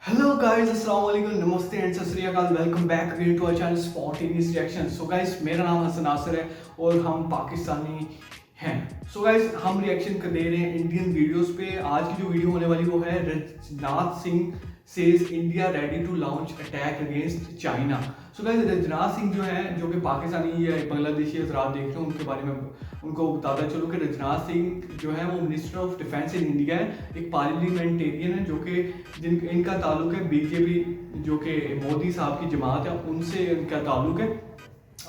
Hello guys, अस्सलाम वालेकुम, नमस्ते एंड सत श्री अकाल। Welcome back again to our channel spontaneous reaction. So guys, मेरा नाम हसन नासिर है और हम पाकिस्तानी हैं। सो गाइस, हम रिएक्शन कर दे रहे हैं इंडियन वीडियोस पे। आज की जो वीडियो होने वाली वो है Rajnath Singh says India ready to launch attack against China. So guys, Rajnath Singh जो है, जो कि पाकिस्तानी या बांग्लादेशी हजरात देख रहे हो, उनके बारे में उनको बताता चलो कि राजनाथ सिंह जो है वो minister of defence in India है, एक पार्लियामेंटेरियन है जो कि इनका ताल्लुक है बीजेपी, जो कि मोदी साहब की जमात है, उनसे इनका ताल्लुक है।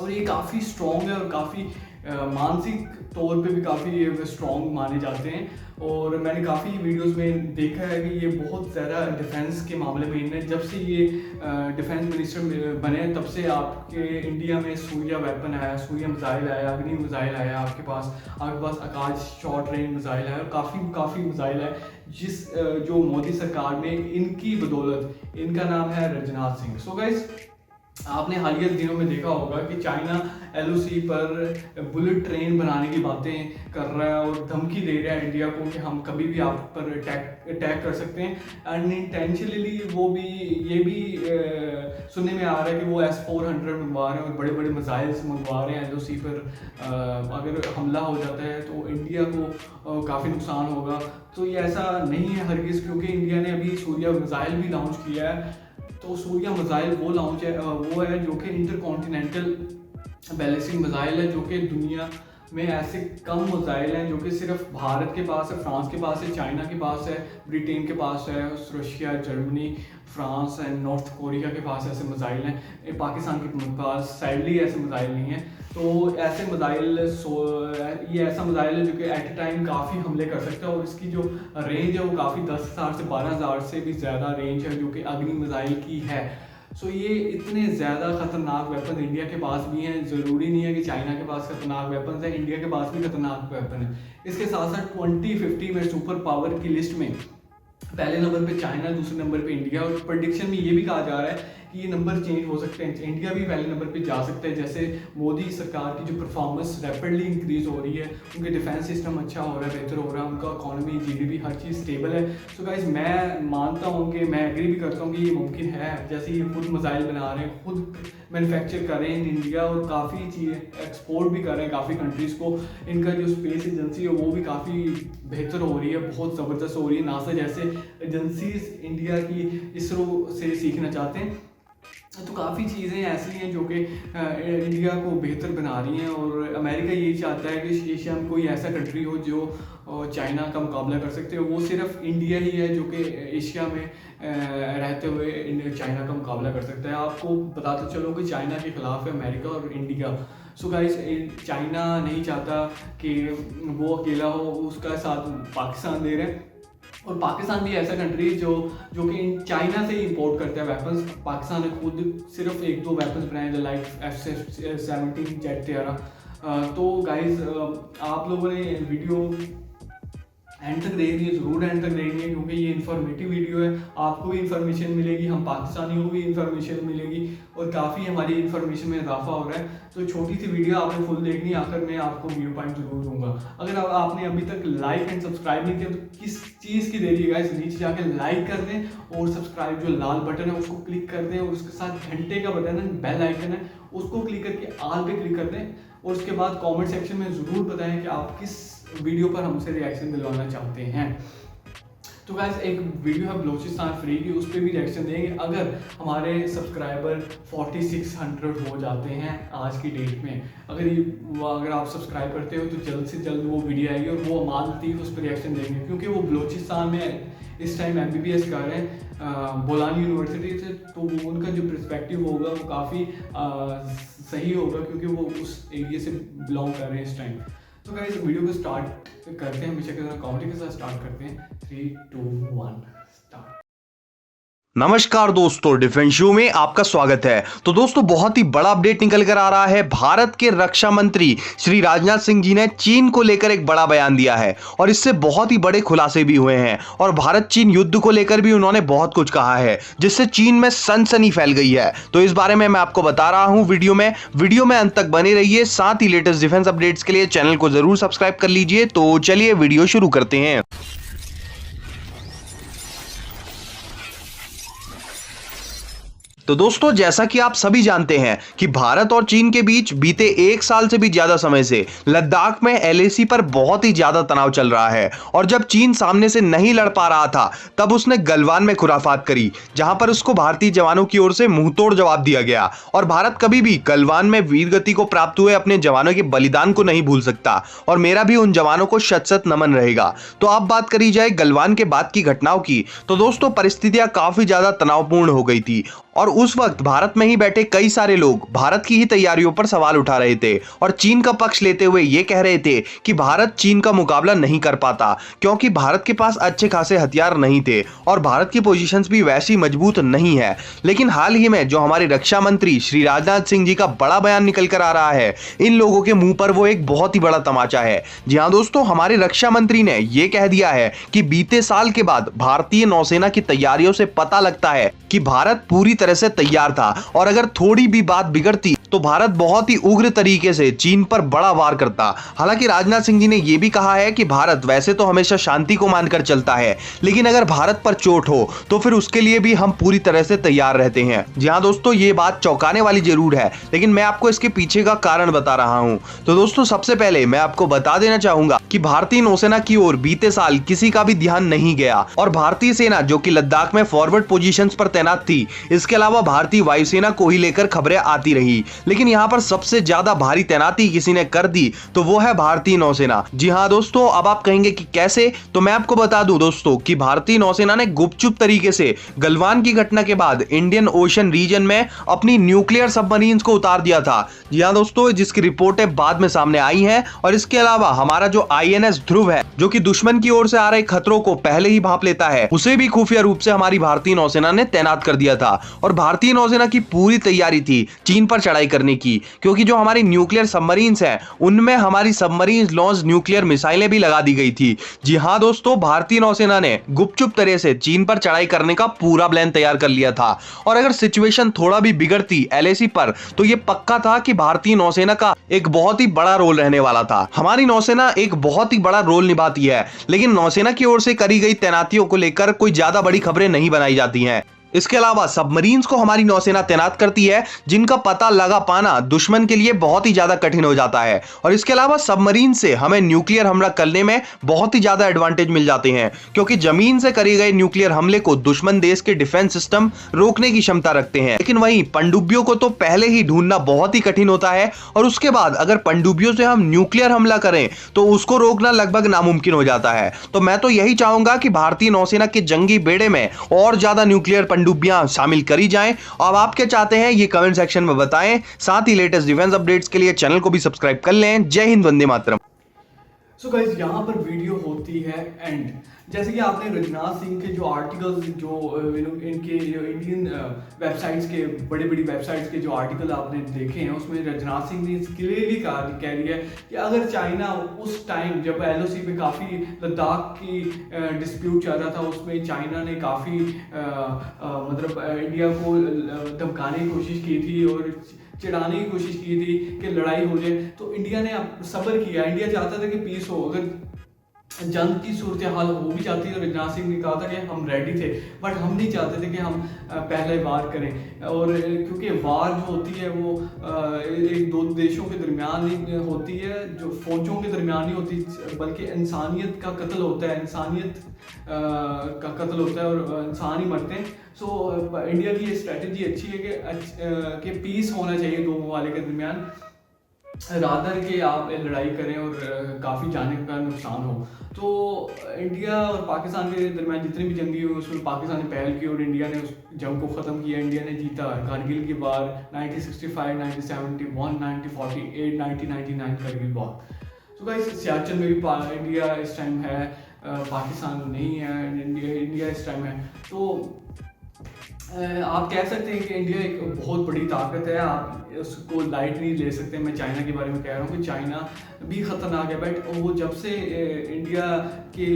और ये काफ़ी स्ट्रॉन्ग है और काफ़ी मानसिक तौर पे भी काफ़ी स्ट्रॉन्ग माने जाते हैं। और मैंने काफ़ी वीडियोस में देखा है कि ये बहुत ज़्यादा डिफेंस के मामले में इन्हें, जब से ये डिफेंस मिनिस्टर बने तब से आपके इंडिया में सूर्या वेपन आया, सूर्या मिसाइल आया, अग्नि मिसाइल आया, आपके पास आकाश शॉर्ट रेंज मिसाइल आया और काफ़ी मिसाइल है, जो मोदी सरकार में इनकी बदौलत, इनका नाम है राजनाथ सिंह। सो गाइस, आपने हालिया दिनों में देखा होगा कि चाइना एलओसी पर बुलेट ट्रेन बनाने की बातें कर रहा है और धमकी दे रहा है इंडिया को कि हम कभी भी आप पर अटैक कर सकते हैं। अनइंटेंशनली ये भी सुनने में आ रहा है कि वो S-400 मंगवा रहे हैं और बड़े बड़े मिसाइल्स मंगवा रहे हैं एलओसी पर। अगर हमला हो जाता है तो इंडिया को काफ़ी नुकसान होगा। तो ये ऐसा नहीं है हरगिज़, क्योंकि इंडिया ने अभी सूर्या मिसाइल भी लॉन्च किया है। तो सूर्या मिसाइल वो है जो कि इंटरकॉन्टिनेंटल बैलिस्टिक मिसाइल है, जो कि दुनिया में ऐसे कम मिसाइल हैं जो कि सिर्फ भारत के पास है, फ्रांस के पास है, चाइना के पास है, ब्रिटेन के पास है, Russia, Germany, France and north Korea के पास ऐसे मिसाइल हैं। पाकिस्तान के पास सैडली ऐसे मिसाइल नहीं है। तो ऐसे मिसाइल ये ऐसा मिसाइल है जो कि एट ए टाइम काफ़ी हमले कर सकता है और इसकी जो रेंज है वो काफ़ी 10,000 से 12,000 से भी ज़्यादा रेंज है, जो कि अग्नि मिसाइल की है। सो ये इतने ज़्यादा ख़तरनाक वेपन इंडिया के पास भी हैं। ज़रूरी नहीं है कि चाइना के पास खतरनाक वेपन है, इंडिया के पास भी खतरनाक वेपन है। इसके साथ साथ 2050 में सुपर पावर की लिस्ट में पहले नंबर पे चाइना, दूसरे नंबर पे इंडिया। और प्रेडिक्शन में ये भी कहा जा रहा है कि ये नंबर चेंज हो सकते हैं, इंडिया भी पहले नंबर पे जा सकता है। जैसे मोदी सरकार की जो परफॉर्मेंस रैपिडली इंक्रीज हो रही है, उनके डिफेंस सिस्टम अच्छा हो रहा है, बेहतर हो रहा है, उनका इकॉनमी, जीडीपी, हर चीज़ स्टेबल है। सो गाइस, मैं मानता हूँ कि मैं एग्री भी करता हूँ कि ये मुमकिन है। जैसे ये खुद मिसाइल बना रहे हैं, खुद मैन्युफैक्चर कर रहे हैं इन इंडिया और काफ़ी चीज़ें एक्सपोर्ट भी कर रहे हैं काफ़ी कंट्रीज़ को। इनका जो स्पेस एजेंसी है वो भी काफ़ी बेहतर हो रही है, बहुत ज़बरदस्त हो रही है। नासा जैसे एजेंसीज इंडिया की इसरो से सीखना चाहते हैं। तो काफ़ी चीज़ें ऐसी हैं जो कि इंडिया को बेहतर बना रही हैं। और अमेरिका यही चाहता है कि एशिया में कोई ऐसा कंट्री हो जो चाइना का मुकाबला कर सकते हो। वो सिर्फ इंडिया ही है जो कि एशिया में रहते हुए चाइना का मुकाबला कर सकता है। आपको बताते चलो कि चाइना के खिलाफ है अमेरिका और इंडिया। सो गाइस, चाइना नहीं चाहता कि वो अकेला हो, उसका साथ पाकिस्तान दे रहे हैं। और पाकिस्तान भी ऐसा कंट्री जो कि चाइना से इंपोर्ट करता है वेपन्स। पाकिस्तान ने खुद सिर्फ 1-2 वेपन्स बनाए थे, लाइक F-17 जेट 13। तो गाइस, आप लोगों ने वीडियो एंड तक देखनी है, ज़रूर एंड तक देखनी है, क्योंकि ये इन्फॉर्मेटिव वीडियो है। आपको भी इन्फॉर्मेशन मिलेगी, हम पाकिस्तानियों को भी इन्फॉर्मेशन मिलेगी और काफ़ी हमारी इन्फॉर्मेशन में इजाफा हो रहा है। तो छोटी सी वीडियो आपने फुल देखनी है, आखिर में आपको व्यू पॉइंट जरूर दूंगा। अगर आपने अभी तक लाइक एंड सब्सक्राइब नहीं किया तो किस चीज़ की देरी है गाइस, नीचे जाके लाइक कर दें और सब्सक्राइब जो लाल बटन है उसको क्लिक कर दें और उसके साथ घंटे का बटन है, बेल आइकन है, उसको क्लिक करके ऑल पे क्लिक कर दें। और उसके बाद कमेंट सेक्शन में ज़रूर बताएं कि आप किस वीडियो पर हमसे रिएक्शन दिलवाना चाहते हैं। तो गाइस, एक वीडियो है बलोचिस्तान फ्री की, उस पर भी रिएक्शन देंगे अगर हमारे सब्सक्राइबर 4600 हो जाते हैं आज की डेट में। अगर आप सब्सक्राइब करते हो तो जल्द से जल्द वो वीडियो आएगी और वो अमान लतीफ़ उस पर रिएक्शन देंगे, क्योंकि वो बलोचिस्तान में इस टाइम MBBS कर रहे हैं बोलानी यूनिवर्सिटी से। तो वो उनका जो पर्सपेक्टिव होगा वो काफ़ी सही होगा, क्योंकि वो उस एरिया से बिलोंग कर रहे हैं इस टाइम। तो गाइस, वीडियो को स्टार्ट करते हैं, हमेशा की तरह कॉमेडी के साथ स्टार्ट करते हैं। 3, 2, 1 स्टार्ट। नमस्कार दोस्तों, डिफेंस शो में आपका स्वागत है। तो दोस्तों, बहुत ही बड़ा अपडेट निकल कर आ रहा है। भारत के रक्षा मंत्री श्री राजनाथ सिंह जी ने चीन को लेकर एक बड़ा बयान दिया है और इससे बहुत ही बड़े खुलासे भी हुए हैं। और भारत चीन युद्ध को लेकर भी उन्होंने बहुत कुछ कहा है, जिससे चीन में सनसनी फैल गई है। तो इस बारे में मैं आपको बता रहा हूं वीडियो में अंत तक बने रहिए। साथ ही लेटेस्ट डिफेंस अपडेट्स के लिए चैनल को जरूर सब्सक्राइब कर लीजिए। तो चलिए वीडियो शुरू करते हैं। तो दोस्तों जैसा कि आप सभी जानते हैं कि भारत और चीन के बीच बीते 1 साल से भी ज्यादा समय से लद्दाख में एलएसी पर बहुत ही ज्यादा तनाव चल रहा है। और जब चीन सामने से नहीं लड़ पा रहा था तब उसने गलवान में खुराफात करी, जहां पर उसको भारतीय जवानों की ओर से मुंहतोड़ जवाब दिया गया। और भारत कभी भी गलवान में वीरगति को प्राप्त हुए अपने जवानों के बलिदान को नहीं भूल सकता, और मेरा भी उन जवानों को शत शत नमन रहेगा। तो अब बात करी जाए गलवान के बाद की घटनाओं की, तो दोस्तों परिस्थितियां काफी ज्यादा तनावपूर्ण हो गई थी। और उस वक्त भारत में ही बैठे कई सारे लोग भारत की ही तैयारियों पर सवाल उठा रहे थे और चीन का पक्ष लेते हुए यह कह रहे थे कि भारत चीन का मुकाबला नहीं कर पाता, क्योंकि भारत के पास अच्छे खासे हथियार नहीं थे और भारत की पोजीशंस भी वैसी मजबूत नहीं है। लेकिन हाल ही में जो हमारे रक्षा मंत्री श्री राजनाथ सिंह जी का बड़ा बयान निकल कर आ रहा है, इन लोगों के मुंह पर वो एक बहुत ही बड़ा तमाचा है। जी हाँ दोस्तों, हमारे रक्षा मंत्री ने यह कह दिया है कि बीते साल के बाद भारतीय नौसेना की तैयारियों से पता लगता है कि भारत पूरी तरह से तैयार था, और अगर थोड़ी भी बात बिगड़ती तो भारत बहुत ही उग्र तरीके से चीन पर बड़ा वार करता। हालांकि राजनाथ सिंह जी ने यह भी कहा है कि भारत वैसे तो हमेशा शांति को मानकर चलता है, लेकिन अगर भारत पर चोट हो तो फिर उसके लिए भी हम पूरी तरह से तैयार रहते हैं। जी हाँ दोस्तों, ये बात चौंकाने वाली जरूर है, लेकिन मैं आपको इसके पीछे का कारण बता रहा हूं। तो दोस्तों सबसे पहले मैं आपको बता देना चाहूंगा कि भारतीय नौसेना की ओर बीते साल किसी का भी ध्यान नहीं गया, और भारतीय सेना जो कि लद्दाख में फॉरवर्ड पोजीशंस पर तैनात थी, इसके अलावा भारतीय वायुसेना को ही लेकर खबरें आती रही। लेकिन यहाँ पर सबसे ज्यादा भारी तैनाती किसी ने कर दी तो वो है भारतीय नौसेना। जी हाँ दोस्तों, अब आप कहेंगे कि कैसे, तो मैं आपको बता दूं दोस्तों कि भारतीय नौसेना ने गुपचुप तरीके से गलवान की घटना के बाद इंडियन ओशन रीजन में अपनी न्यूक्लियर सबमरीन्स को उतार दिया था। जी हाँ दोस्तों, जिसकी रिपोर्टें बाद में सामने आई हैं। और इसके अलावा हमारा जो आईएनएस ध्रुव है, जो कि दुश्मन की ओर से आ रहे खतरों को पहले ही भांप लेता है, उसे भी खुफिया रूप से हमारी भारतीय नौसेना ने तैनात कर दिया था। और भारतीय नौसेना की पूरी तैयारी थी चीन पर चढ़ाई करने की, क्योंकि जो हमारी न्यूक्लियर सबमरीन्स हैं उनमें हमारी सबमरीन लॉन्च न्यूक्लियर मिसाइलें भी लगा दी गई थी। जी हाँ दोस्तों, भारतीय नौसेना ने गुपचुप तरह से चीन पर चढ़ाई करने का पूरा प्लान तैयार कर लिया था। और अगर सिचुएशन थोड़ा भी बिगड़ती एलएसी पर तो यह पक्का था कि भारतीय नौसेना का एक बहुत ही बड़ा रोल रहने वाला था। हमारी नौसेना एक बहुत ही बड़ा रोल निभाती है, लेकिन नौसेना की ओर से करी गई तैनातियों को लेकर कोई ज्यादा बड़ी खबरें नहीं बनाई जाती हैं। इसके अलावा सबमरीन्स को हमारी नौसेना तैनात करती है, जिनका पता लगा पाना दुश्मन के लिए बहुत ही ज्यादा कठिन हो जाता है। और इसके अलावा सबमरीन से हमें न्यूक्लियर हमला करने में बहुत ही ज्यादा एडवांटेज मिल जाते हैं, क्योंकि जमीन से करे गए न्यूक्लियर हमले को दुश्मन देश के डिफेंस सिस्टम रोकने की क्षमता रखते हैं। लेकिन वहीं पनडुब्बियों को तो पहले ही ढूंढना बहुत ही कठिन होता है, और उसके बाद अगर पनडुब्बियों से हम न्यूक्लियर हमला करें तो उसको रोकना लगभग नामुमकिन हो जाता है। तो मैं तो यही चाहूंगा कि भारतीय नौसेना के जंगी बेड़े में और ज्यादा न्यूक्लियर पनडुब्बियां शामिल करी जाएं। अब आप क्या चाहते हैं ये कमेंट सेक्शन में बताएं। साथ ही लेटेस्ट डिफेंस अपडेट्स के लिए चैनल को भी सब्सक्राइब कर लें। जय हिंद, वंदे मातरम। सो गाइस, यहाँ पर वीडियो होती है एंड जैसे कि आपने राजनाथ सिंह के जो आर्टिकल्स जो इनके जो इंडियन वेबसाइट्स के बड़ी बड़ी वेबसाइट्स के जो आर्टिकल आपने देखे हैं, उसमें राजनाथ सिंह ने क्लियरली कह दिया कि अगर चाइना उस टाइम जब एलओसी पे काफ़ी लद्दाख की डिस्प्यूट चल रहा था, उसमें चाइना ने काफ़ी मतलब इंडिया को धमकाने की कोशिश की थी और चिढ़ाने की कोशिश की थी कि लड़ाई हो जाए, तो इंडिया ने सब्र किया। इंडिया चाहता था कि पीस हो, अगर जंग की सूरत हाल हो भी जाती है। राजनाथ सिंह ने कहा था कि हम रेडी थे, बट हम नहीं चाहते थे कि हम पहले वार करें। और क्योंकि वार जो होती है वो एक दो देशों के दरमियान नहीं होती है, जो फौजों के दरमियान नहीं होती, बल्कि इंसानियत का कत्ल होता है, इंसानियत का कत्ल होता है और इंसान ही मरते हैं। सो इंडिया की ये स्ट्रेटजी अच्छी है कि पीस होना चाहिए दो ममालिक के दरमियान, रादर के आप लड़ाई करें और काफ़ी जाने का नुकसान हो। तो इंडिया और पाकिस्तान के दरमियान जितनी भी जंगी हुई उसमें पाकिस्तान ने पहल की और इंडिया ने उस जंग को ख़त्म किया। इंडिया ने जीता कारगिल की वार 1965, 1971, 1948, 1999 कारगिल वार। तो गाइस, सियाचिन में भी इंडिया इस टाइम है, पाकिस्तान नहीं है, इंडिया इस टाइम है। तो आप कह सकते हैं कि इंडिया एक बहुत बड़ी ताकत है, आप उसको लाइट नहीं ले सकते। मैं चाइना के बारे में कह रहा हूँ कि चाइना भी ख़तरनाक है, बट वो जब से इंडिया के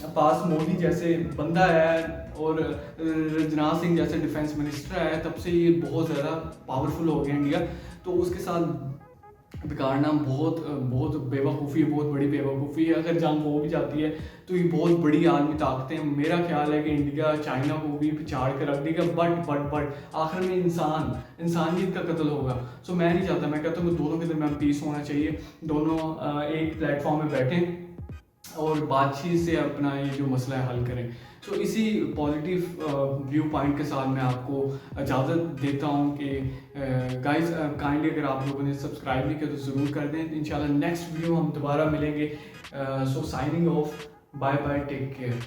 पास मोदी जैसे बंदा है और राजनाथ सिंह जैसे डिफेंस मिनिस्टर है, तब से ये बहुत ज़्यादा पावरफुल हो गया इंडिया। तो उसके साथ बिगाड़ना बहुत बहुत बेवकूफ़ी है, बहुत बड़ी बेवकूफ़ी है। अगर जंग हो भी जाती है तो ये बहुत बड़ी आलमी ताकतें, मेरा ख्याल है कि इंडिया चाइना को भी पिछाड़ कर रख देगा। बट आखिर में इंसानियत का कत्ल होगा। सो मैं नहीं चाहता, मैं कहता हूँ कि दोनों के दरमियान पीस होना चाहिए, दोनों एक प्लेटफॉर्म में बैठें और बातचीत से अपना ये जो मसला है हल करें। सो इसी पॉजिटिव व्यू पॉइंट के साथ मैं आपको इजाज़त देता हूँ कि गाइस काइंडली अगर आप लोगों ने सब्सक्राइब नहीं किया तो ज़रूर कर दें। इंशाल्लाह नेक्स्ट वीडियो हम दोबारा मिलेंगे। So signing off, bye bye, take care.